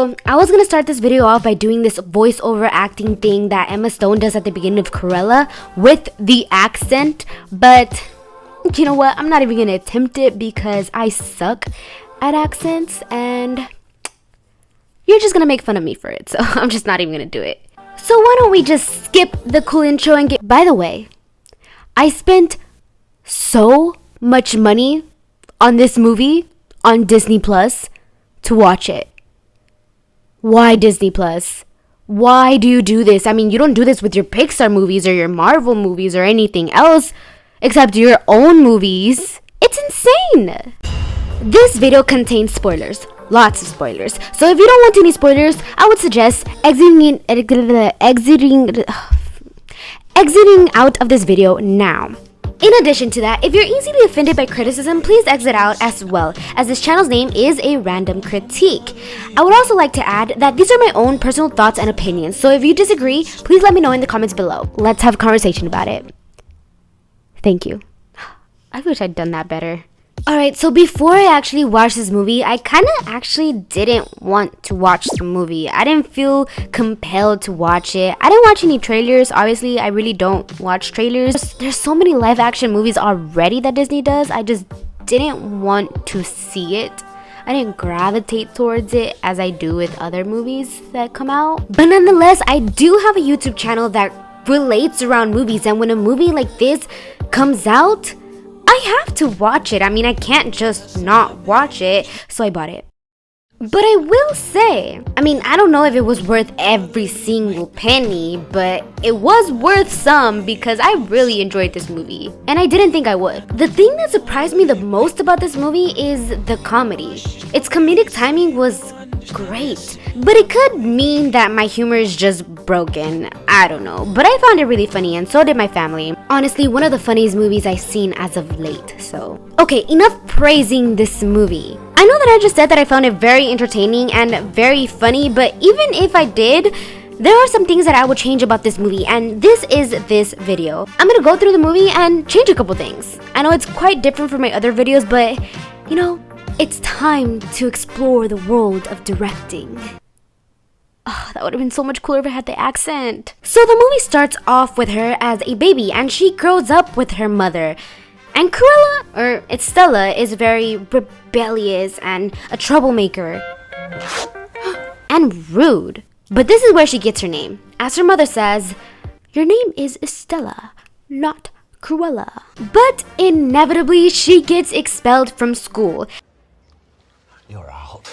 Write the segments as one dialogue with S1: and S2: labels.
S1: So I was gonna start this video off by doing this voiceover acting thing that Emma Stone does at the beginning of Cruella with the accent, but you know what? I'm not even gonna attempt it because I suck at accents and you're just gonna make fun of me for it, so I'm just not even gonna do it. So why don't we just skip the cool intro and get... By the way, I spent so much money on this movie on Disney Plus to watch it. Why Disney Plus? Why do you do this? I mean, you don't do this with your Pixar movies or your Marvel movies or anything else except your own movies. It's insane. This video contains spoilers. Lots of spoilers. So if you don't want any spoilers, I would suggest exiting out of this video now. In addition to that, if you're easily offended by criticism, please exit out as well, as this channel's name is a random critique. I would also like to add that these are my own personal thoughts and opinions, so if you disagree, please let me know in the comments below. Let's have a conversation about it. Thank you. I wish I'd done that better. Alright, so before I actually watched this movie, I kind of actually didn't want to watch the movie. I didn't feel compelled to watch it. I didn't watch any trailers. Obviously, I really don't watch trailers. There's so many live action movies already that Disney does. I just didn't want to see it. I didn't gravitate towards it as I do with other movies that come out. But nonetheless, I do have a YouTube channel that relates around movies, and when a movie like this comes out, I have to watch it. I mean, I can't just not watch it, so I bought it. But I will say, I mean, I don't know if it was worth every single penny, but it was worth some because I really enjoyed this movie. And I didn't think I would. The thing that surprised me the most about this movie is the comedy. Its comedic timing was great, but it could mean that my humor is just broken. I don't know, but I found it really funny, and so did my family. Honestly, one of the funniest movies I've seen as of late, so. Okay, enough praising this movie. I know that I just said that I found it very entertaining and very funny, but even if I did, there are some things that I would change about this movie, and this is this video. I'm gonna go through the movie and change a couple things. I know it's quite different from my other videos, but you know, it's time to explore the world of directing. Oh, that would have been so much cooler if I had the accent. So the movie starts off with her as a baby, and she grows up with her mother. And Cruella, or Estella, is very rebellious and a troublemaker. And rude. But this is where she gets her name. As her mother says, your name is Estella, not Cruella. But inevitably, she gets expelled from school.
S2: You're out.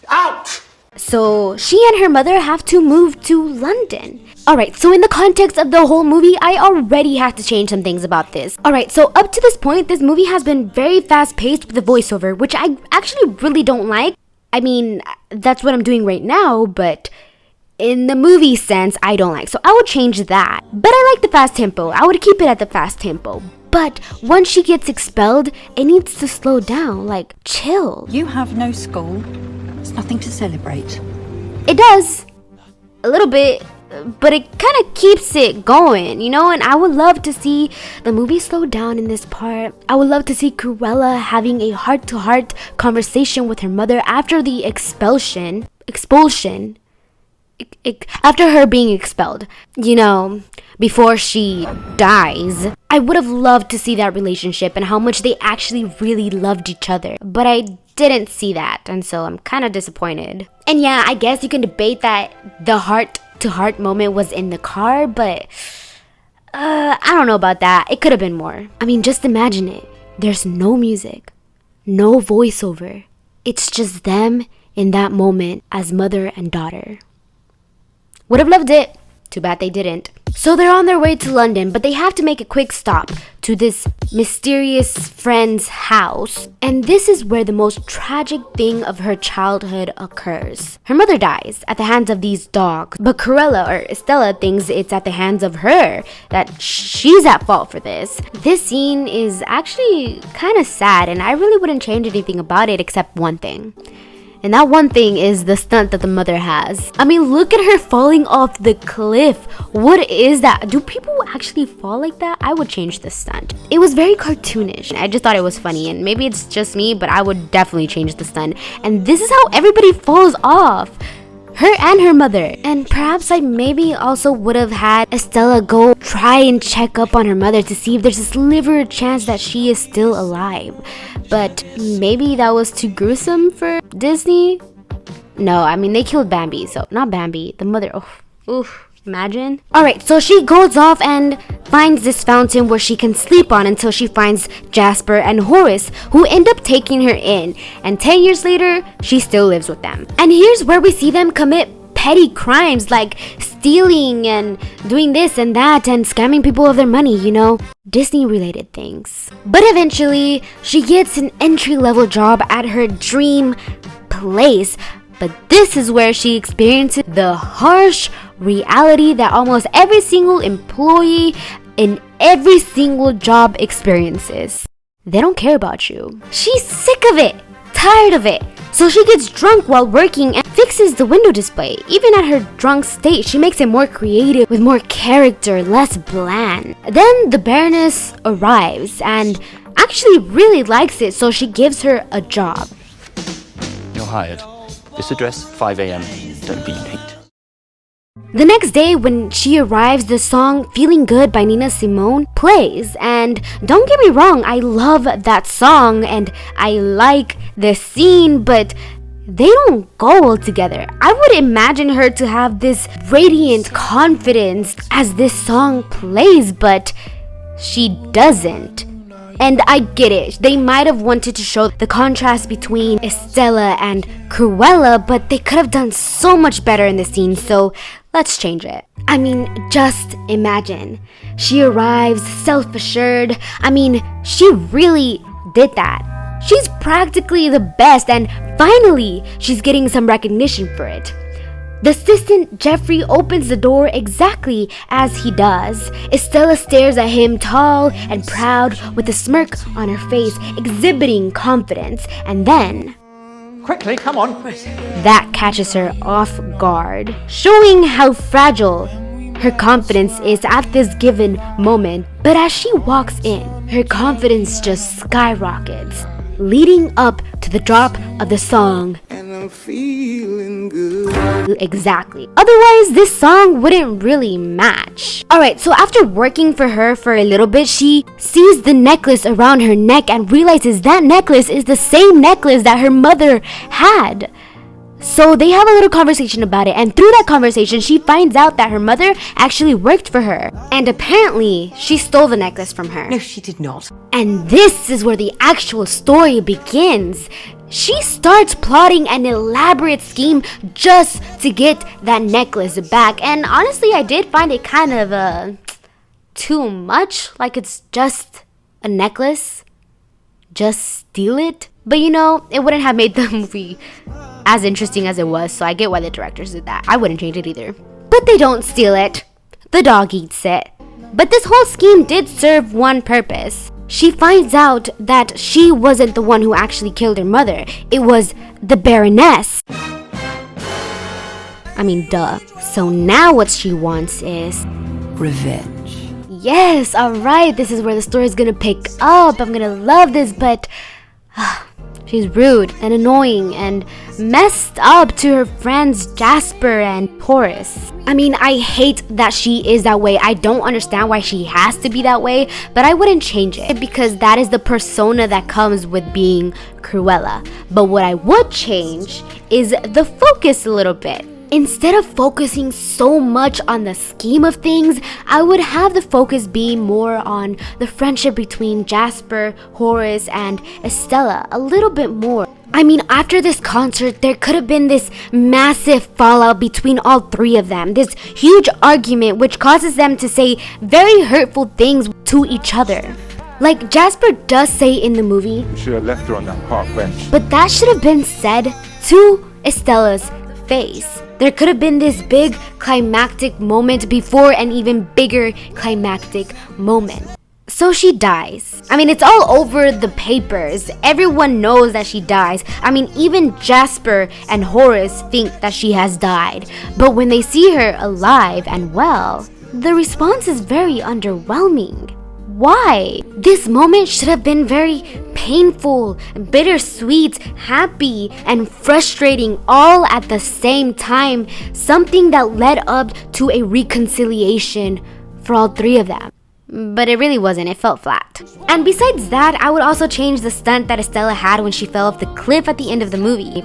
S2: Out!
S1: So she and her mother have to move to London. Alright, so in the context of the whole movie, I already have to change some things about this. Alright, so up to this point, this movie has been very fast-paced with the voiceover, which I actually really don't like. I mean, that's what I'm doing right now, but in the movie sense, I don't like. So I would change that. But I like the fast tempo. I would keep it at the fast tempo. But once she gets expelled, it needs to slow down, like chill.
S3: You have no school. There's nothing to celebrate.
S1: It does. A little bit. But it kind of keeps it going, you know? And I would love to see the movie slow down in this part. I would love to see Cruella having a heart-to-heart conversation with her mother after the expulsion. After her being expelled. You know, before she dies. I would have loved to see that relationship and how much they actually really loved each other. But I didn't see that, and so I'm kind of disappointed. And yeah, I guess you can debate that the heart-to-heart moment was in the car, but I don't know about that. It could have been more. I mean, just imagine it. There's no music, no voiceover. It's just them in that moment as mother and daughter. Would have loved it. Too bad they didn't. So they're on their way to London, but they have to make a quick stop to this mysterious friend's house. And this is where the most tragic thing of her childhood occurs. Her mother dies at the hands of these dogs, but Cruella, or Estella, thinks it's at the hands of her, that she's at fault for this. This scene is actually kind of sad, and I really wouldn't change anything about it except one thing. And that one thing is the stunt that the mother has. I mean, look at her falling off the cliff. What is that? Do people actually fall like that? I would change the stunt. It was very cartoonish. I just thought it was funny, and maybe it's just me, but I would definitely change the stunt. And this is how everybody falls off. Her and her mother. And perhaps I maybe also would have had Estella go try and check up on her mother to see if there's a sliver of chance that she is still alive. But maybe that was too gruesome for Disney. No, I mean, they killed Bambi, so not Bambi, the mother. Oh, oof. Imagine. Alright, so she goes off and finds this fountain where she can sleep on until she finds Jasper and Horace, who end up taking her in. And 10 years later, she still lives with them. And here's where we see them commit petty crimes like stealing and doing this and that and scamming people of their money, you know, Disney related things. But eventually, she gets an entry-level job at her dream place. But this is where she experiences the harsh reality that almost every single employee in every single job experiences. They don't care about you. She's sick of it, tired of it. So she gets drunk while working and fixes the window display. Even at her drunk state, she makes it more creative with more character, less bland. Then the Baroness arrives and actually really likes it, so she gives her a job.
S2: You're hired. This address, 5 a.m. Don't be late.
S1: The next day, when she arrives, the song Feeling Good by Nina Simone plays. And don't get me wrong, I love that song and I like the scene, but they don't go well together. I would imagine her to have this radiant confidence as this song plays, but she doesn't. And I get it, they might have wanted to show the contrast between Estella and Cruella, but they could have done so much better in the scene, so let's change it. I mean, just imagine. She arrives self-assured. I mean, she really did that. She's practically the best, and finally, she's getting some recognition for it. The assistant, Jeffrey, opens the door exactly as he does. Estella stares at him, tall and proud, with a smirk on her face, exhibiting confidence. And then,
S2: Quickly, come on.
S1: that catches her off guard, showing how fragile her confidence is at this given moment. But as she walks in, her confidence just skyrockets, leading up to the drop of the song.
S4: And I'm feeling good.
S1: Exactly. Otherwise, this song wouldn't really match. Alright, so after working for her for a little bit, she sees the necklace around her neck and realizes that necklace is the same necklace that her mother had. So they have a little conversation about it, and through that conversation, she finds out that her mother actually worked for her. And apparently, she stole the necklace from her.
S3: No, she did not.
S1: And this is where the actual story begins. She starts plotting an elaborate scheme just to get that necklace back. And honestly, I did find it kind of too much. Like, it's just a necklace. Just steal it. But you know, it wouldn't have made the movie as interesting as it was, so I get why the directors did that. I wouldn't change it either. But they don't steal it. The dog eats it. But this whole scheme did serve one purpose. She finds out that she wasn't the one who actually killed her mother. It was the Baroness. I mean, duh. So now what she wants is
S3: Revenge.
S1: yes, alright, this is where the story is gonna pick up. I'm gonna love this, but she's rude and annoying and messed up to her friends Jasper and Horace. I mean, I hate that she is that way. I don't understand why she has to be that way, but I wouldn't change it because that is the persona that comes with being Cruella. But what I would change is the focus a little bit. Instead of focusing so much on the scheme of things, I would have the focus be more on the friendship between Jasper, Horace, and Estella a little bit more. I mean, after this concert, there could have been this massive fallout between all three of them. This huge argument which causes them to say very hurtful things to each other. Like Jasper does say in the movie,
S5: You should have left her on that park bench.
S1: but that should have been said to Estella's face. There could have been this big climactic moment before an even bigger climactic moment. So she dies. I mean, it's all over the papers. Everyone knows that she dies. I mean, even Jasper and Horace think that she has died. But when they see her alive and well, the response is very underwhelming. Why? This moment should have been very painful, bittersweet, happy, and frustrating all at the same time. Something that led up to a reconciliation for all three of them. But it really wasn't, it felt flat. And besides that, I would also change the stunt that Estella had when she fell off the cliff at the end of the movie.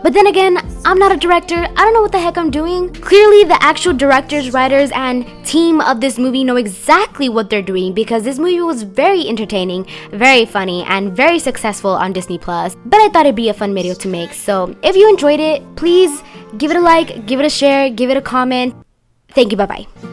S1: But then again, I'm not a director, I don't know what the heck I'm doing. Clearly the actual directors, writers, and team of this movie know exactly what they're doing, because this movie was very entertaining, very funny, and very successful on Disney+. But I thought it'd be a fun video to make, so if you enjoyed it, please give it a like, give it a share, give it a comment. Thank you, bye-bye.